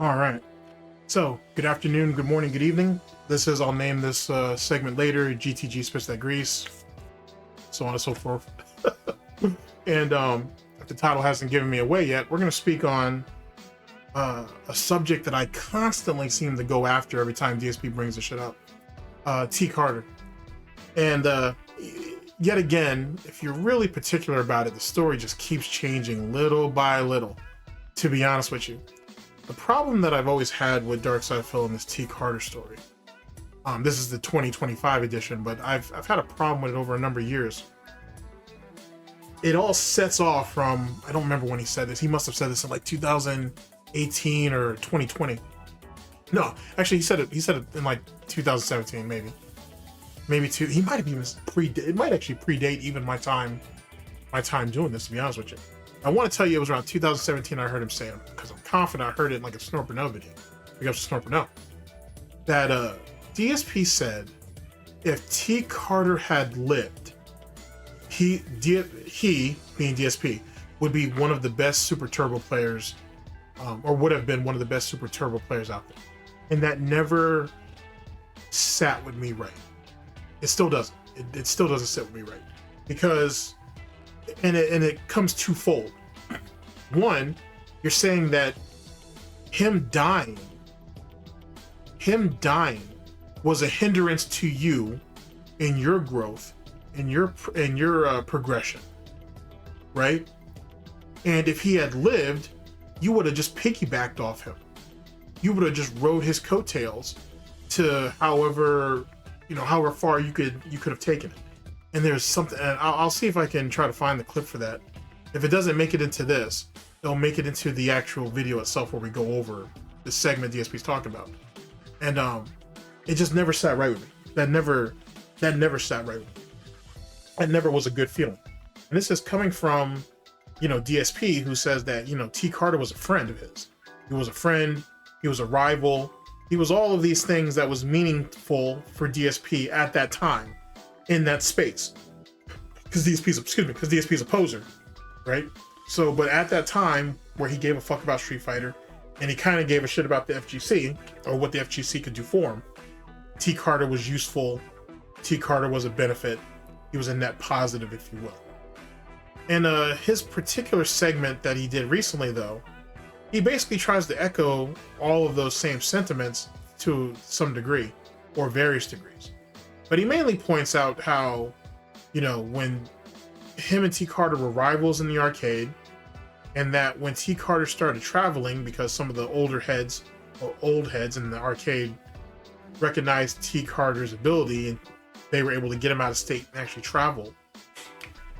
All right. So, good afternoon, good morning, good evening. This is, I'll name this segment later, GTG Spits That Grease, so on and so forth. And if the title hasn't given me away yet, we're going to speak on a subject that I constantly seem to go after every time DSP brings the shit up. T. Carter. And yet again, if you're really particular about it, the story just keeps changing little by little, to be honest with you. The problem that I've always had with Darksydephil and this T. Carter story, this is the 2025 edition, but I've had a problem with it over a number of years. It all sets off from, I don't remember when he said this. He must have said this in like 2018 or 2020. No, actually he said it in like 2017, maybe two. He might have even it might actually predate even my time doing this, to be honest with you. I want to tell you it was around 2017 I heard him say it, because I'm confident I heard it in like a SnortBucks video. We got SnortBucks. That DSP said if T. Carter had lived, he being DSP would be one of the best Super Turbo players, or would have been one of the best Super Turbo players out there. And that never sat with me right. It still doesn't. It still doesn't sit with me right, because it comes twofold. One, you're saying that him dying was a hindrance to you in your growth, in your progression, right? And if he had lived, you would have just piggybacked off him. You would have just rode his coattails to however far you could have taken it. And there's something, and I'll see if I can try to find the clip for that. If it doesn't make it into this, it'll make it into the actual video itself where we go over the segment DSP's talking about. And it just never sat right with me. That never sat right with me. That never was a good feeling. And this is coming from, DSP, who says that, T. Carter was a friend of his. He was a friend, he was a rival, he was all of these things that was meaningful for DSP at that time in that space. Because DSP's a poser, right? So, but at that time where he gave a fuck about Street Fighter and he kind of gave a shit about the FGC or what the FGC could do for him, T. Carter was useful. T. Carter was a benefit. He was a net positive, if you will. And his particular segment that he did recently, though, he basically tries to echo all of those same sentiments to some degree, or various degrees. But he mainly points out how, when him and T. Carter were rivals in the arcade, and that when T. Carter started traveling, because some of the older heads or old heads in the arcade recognized T. Carter's ability and they were able to get him out of state and actually travel,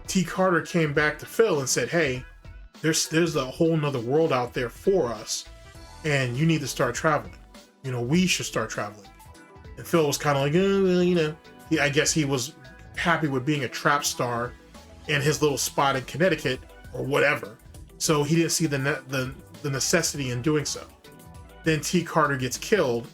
T. Carter came back to Phil and said, hey, there's a whole nother world out there for us, and you need to start traveling. We should start traveling. And Phil was kind of like, I guess he was happy with being a trap star in his little spot in Connecticut or whatever. So he didn't see the necessity in doing so. Then T. Carter gets killed,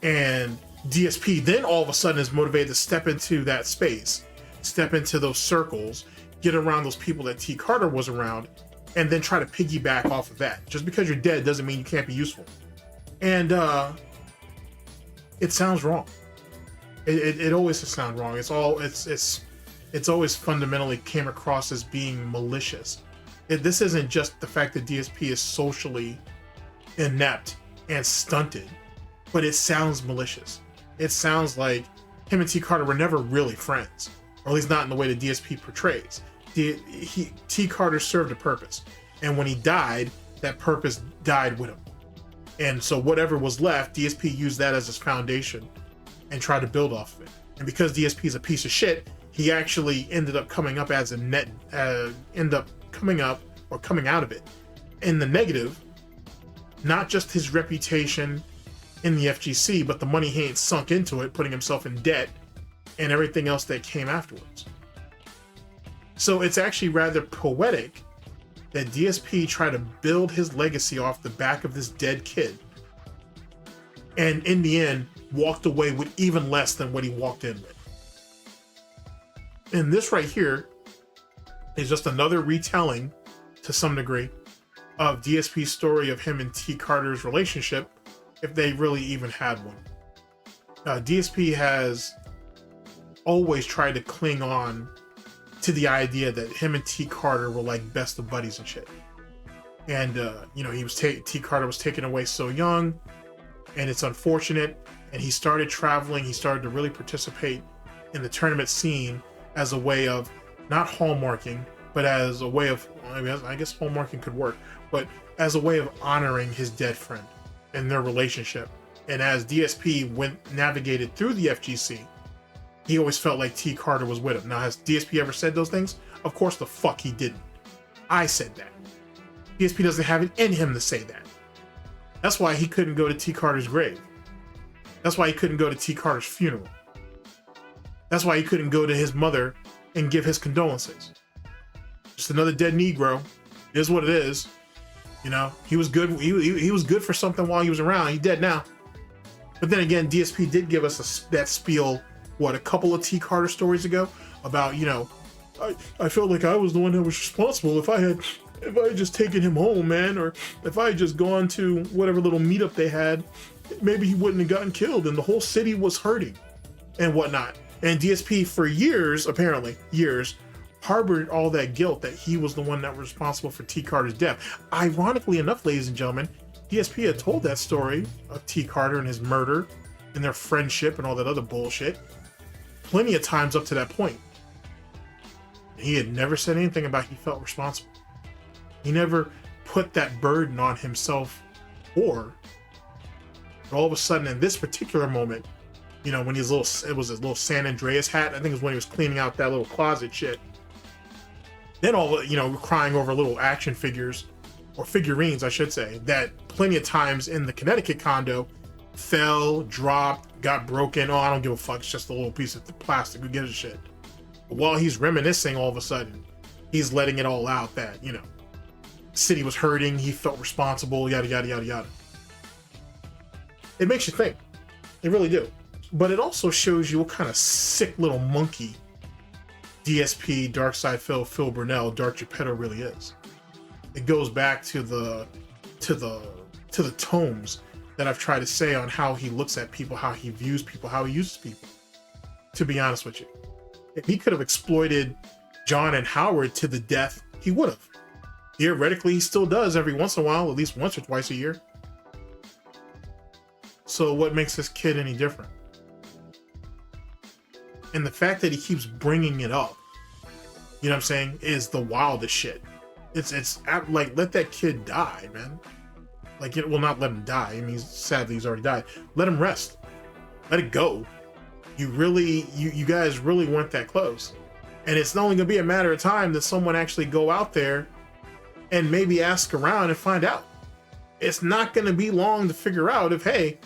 and DSP then all of a sudden is motivated to step into that space, step into those circles, get around those people that T. Carter was around, and then try to piggyback off of that. Just because you're dead doesn't mean you can't be useful. And it sounds wrong. It always sounds wrong. It's always fundamentally came across as being malicious. This isn't just the fact that DSP is socially inept and stunted, but it sounds malicious. It sounds like him and T. Carter were never really friends, or at least not in the way that DSP portrays. T. Carter served a purpose, and when he died, that purpose died with him. And so whatever was left, DSP used that as his foundation and tried to build off of it. And because DSP is a piece of shit, he actually ended up coming up as a net, coming out of it in the negative, not just his reputation in the FGC, but the money he ain't sunk into it, putting himself in debt and everything else that came afterwards. So it's actually rather poetic that DSP tried to build his legacy off the back of this dead kid, and in the end walked away with even less than what he walked in with. And this right here is just another retelling, to some degree, of DSP's story of him and T. Carter's relationship, if they really even had one. DSP has always tried to cling on to the idea that him and T. Carter were like best of buddies and shit. And you know, T. Carter was taken away so young, and it's unfortunate. And he started traveling. He started to really participate in the tournament scene as a way of not hallmarking, but as a way of, I guess hallmarking could work, but as a way of honoring his dead friend and their relationship. And as DSP navigated through the FGC, he always felt like T. Carter was with him. Now, has DSP ever said those things? Of course the fuck he didn't. I said that. DSP doesn't have it in him to say that. That's why he couldn't go to T. Carter's grave. That's why he couldn't go to T. Carter's funeral. That's why he couldn't go to his mother and give his condolences. Just another dead Negro. It is what it is. You know, he was good. He was good for something while he was around. He's dead now. But then again, DSP did give us that spiel, what, a couple of T. Carter stories ago about, you know, I felt like I was the one that was responsible if I had just taken him home, man, or if I had just gone to whatever little meetup they had, maybe he wouldn't have gotten killed and the whole city was hurting and whatnot. And DSP for years, apparently years, harbored all that guilt that he was the one that was responsible for T. Carter's death. Ironically enough, ladies and gentlemen, DSP had told that story of T. Carter and his murder and their friendship and all that other bullshit plenty of times up to that point. He had never said anything about he felt responsible. He never put that burden on himself or, but all of a sudden in this particular moment, you know, when it was his little San Andreas hat, I think it was when he was cleaning out that little closet shit. Then all, you know, crying over little action figures, or figurines, I should say, that plenty of times in the Connecticut condo fell, dropped, got broken. Oh, I don't give a fuck. It's just a little piece of plastic. Who gives a shit? But while he's reminiscing, all of a sudden, he's letting it all out that, you know, the city was hurting. He felt responsible, yada, yada, yada, yada. It makes you think. It really do. But it also shows you what kind of sick little monkey DSP, Darksydephil, Phil Burnell, Dark Geppetto really is. It goes back to the tomes that I've tried to say on how he looks at people, how he views people, how he uses people. To be honest with you, if he could have exploited John and Howard to the death, he would have. Theoretically, he still does every once in a while, at least once or twice a year. So what makes this kid any different? And the fact that he keeps bringing it up, you know what I'm saying, is the wildest shit. It's like, let that kid die, man. Like, it will not let him die. I mean, sadly, he's already died. Let him rest. Let it go. You guys really weren't that close. And it's only gonna be a matter of time that someone actually go out there and maybe ask around and find out. It's not gonna be long to figure out if, hey,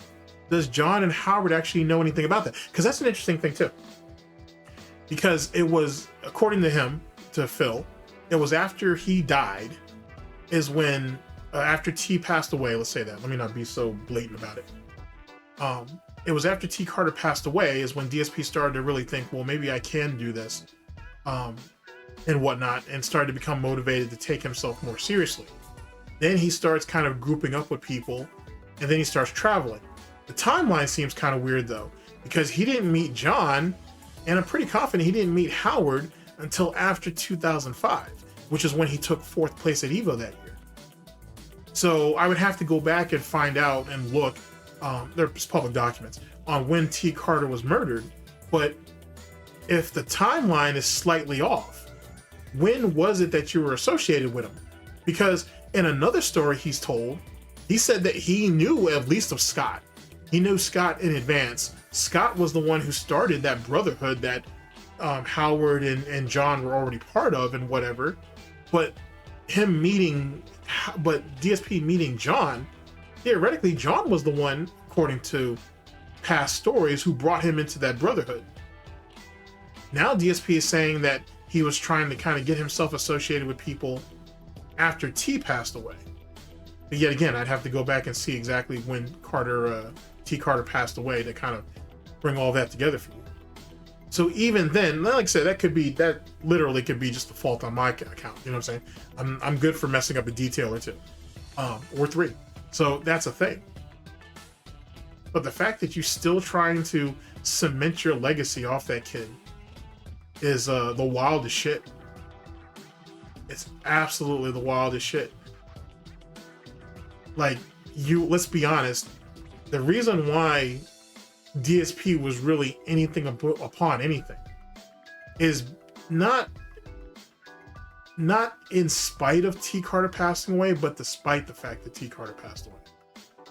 does John and Howard actually know anything about that? Because that's an interesting thing too. Because it was, according to him, to Phil, it was after he died, is when, after T passed away, let's say that, let me not be so blatant about it. It was after T Carter passed away is when DSP started to really think, well, maybe I can do this, and whatnot, and started to become motivated to take himself more seriously. Then he starts kind of grouping up with people, and then he starts traveling. The timeline seems kind of weird though, because he didn't meet John, and I'm pretty confident he didn't meet Howard until after 2005, which is when he took 4th place at EVO that year. So I would have to go back and find out and look, there's public documents, on when T. Carter was murdered. But if the timeline is slightly off, when was it that you were associated with him? Because in another story he's told, he said that he knew at least of Scott. He knew Scott in advance. Scott was the one who started that brotherhood that Howard and John were already part of and whatever. But DSP meeting John, theoretically John was the one, according to past stories, who brought him into that brotherhood. Now DSP is saying that he was trying to kind of get himself associated with people after T passed away. But yet again, I'd have to go back and see exactly when T Carter passed away to kind of bring all that together for you. So even then, like I said, that literally could be just a fault on my account. You know what I'm saying? I'm good for messing up a detail or two. or 3. So that's a thing. But the fact that you're still trying to cement your legacy off that kid is the wildest shit. It's absolutely the wildest shit. Like, let's be honest, the reason why DSP was really anything upon anything is not in spite of T. Carter passing away, but despite the fact that T. Carter passed away.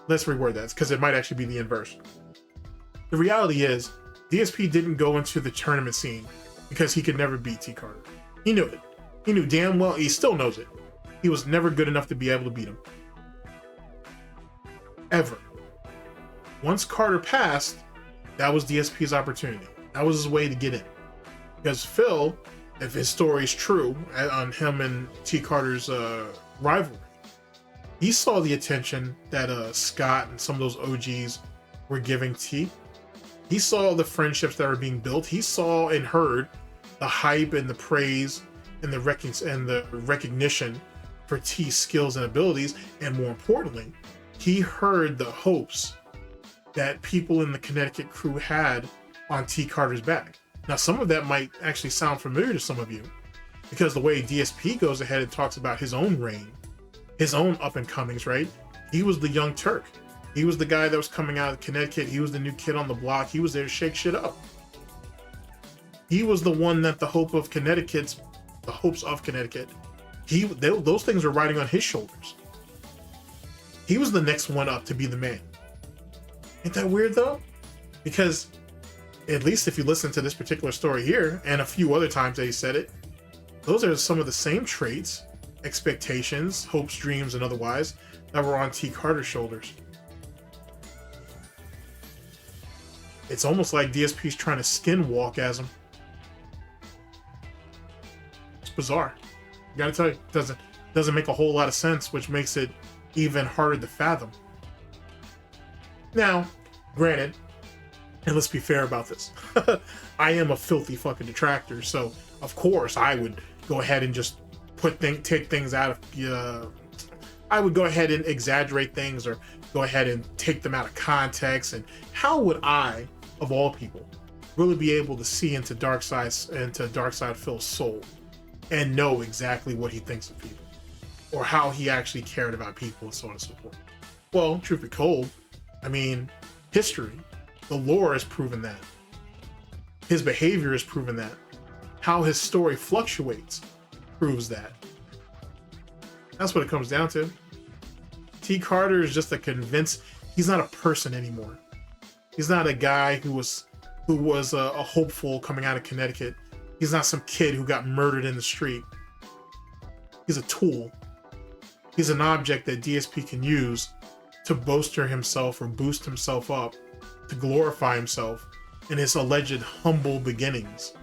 Let's reword that, because it might actually be the inverse. The reality is, DSP didn't go into the tournament scene because he could never beat T. Carter. He knew it. He knew damn well, he still knows it. He was never good enough to be able to beat him. Ever. Once Carter passed, that was DSP's opportunity. That was his way to get in. Because Phil, if his story is true on him and T. Carter's rivalry, he saw the attention that Scott and some of those OGs were giving T. He saw the friendships that were being built. He saw and heard the hype and the praise and the recognition for T's skills and abilities. And more importantly, he heard the hopes that people in the Connecticut crew had on T. Carter's back. Now, some of that might actually sound familiar to some of you, because the way DSP goes ahead and talks about his own reign, his own up-and-comings, right? He was the young Turk. He was the guy that was coming out of Connecticut. He was the new kid on the block. He was there to shake shit up. He was the one that the hopes of Connecticut, those things were riding on his shoulders. He was the next one up to be the man. Ain't that weird though? Because at least if you listen to this particular story here, and a few other times that he said it, those are some of the same traits, expectations, hopes, dreams, and otherwise that were on T. Carter's shoulders. It's almost like DSP's trying to skinwalk as him. It's bizarre. I gotta tell you, it doesn't make a whole lot of sense, which makes it even harder to fathom. Now, granted, and let's be fair about this, I am a filthy fucking detractor, so of course I would go ahead and just take things out of, I would go ahead and exaggerate things or go ahead and take them out of context. And how would I, of all people, really be able to see into Darksydephil's soul and know exactly what he thinks of people or how he actually cared about people and so on and so forth? Well, truth be told, I mean, history, the lore has proven that. His behavior has proven that. How his story fluctuates proves that. That's what it comes down to. T. Carter is just he's not a person anymore. He's not a guy who was a hopeful coming out of Connecticut. He's not some kid who got murdered in the street. He's a tool. He's an object that DSP can use to bolster himself or boost himself up, to glorify himself in his alleged humble beginnings,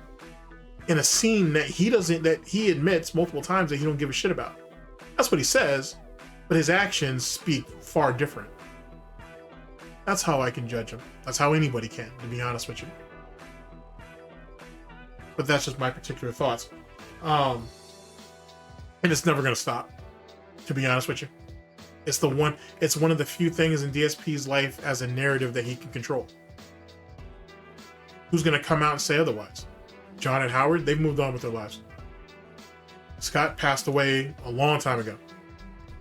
in a scene that he admits multiple times that he don't give a shit about. That's what he says, but his actions speak far different. That's how I can judge him. That's how anybody can, to be honest with you. But that's just my particular thoughts. And it's never going to stop, to be honest with you. It's one of the few things in DSP's life as a narrative that he can control. Who's going to come out and say otherwise? John and Howard, they've moved on with their lives. Scott passed away a long time ago.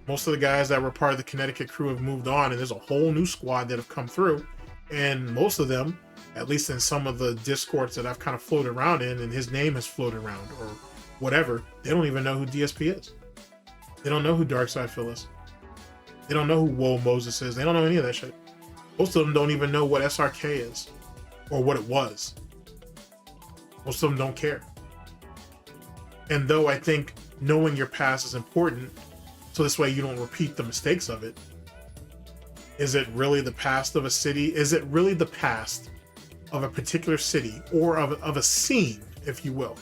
Most of the guys that were part of the Connecticut crew have moved on, and there's a whole new squad that have come through. And most of them, at least in some of the discords that I've kind of floated around in, and his name has floated around or whatever, they don't even know who DSP is. They don't know who Darksydephil is. They don't know who Woe Moses is. They don't know any of that shit. Most of them don't even know what SRK is or what it was. Most of them don't care. And though I think knowing your past is important, so this way you don't repeat the mistakes of it, is it really the past of a city? Is it really the past of a particular city or of a scene, if you will,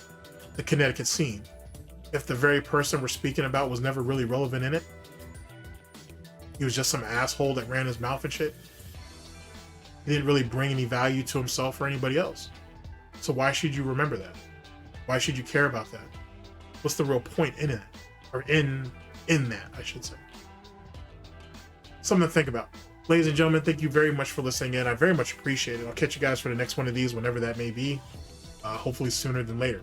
the Connecticut scene, if the very person we're speaking about was never really relevant in it? He was just some asshole that ran his mouth and shit. He didn't really bring any value to himself or anybody else. So why should you remember that? Why should you care about that? What's the real point in it? Or in that, I should say. something to think about. Ladies and gentlemen, thank you very much for listening in. I very much appreciate it. I'll catch you guys for the next one of these, whenever that may be. Hopefully sooner than later.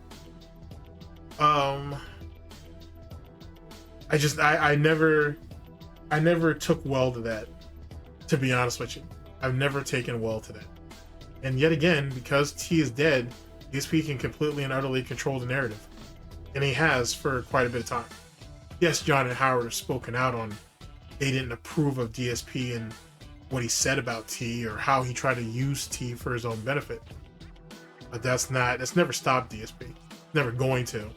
I never took well to that, to be honest with you. I've never taken well to that. And yet again, because T is dead, DSP can completely and utterly control the narrative. And he has for quite a bit of time. Yes, John and Howard have spoken out on they didn't approve of DSP and what he said about T or how he tried to use T for his own benefit. But that's never stopped DSP. Never going to.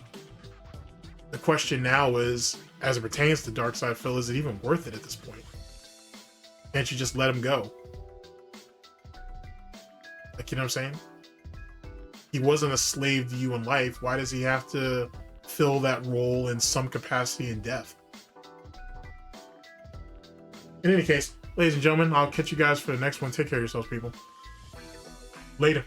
The question now is, as it pertains to Darksydephil, is it even worth it at this point? Can't you just let him go? Like, you know what I'm saying? He wasn't a slave to you in life. Why does he have to fill that role in some capacity in death? In any case, ladies and gentlemen, I'll catch you guys for the next one. Take care of yourselves, people. Later.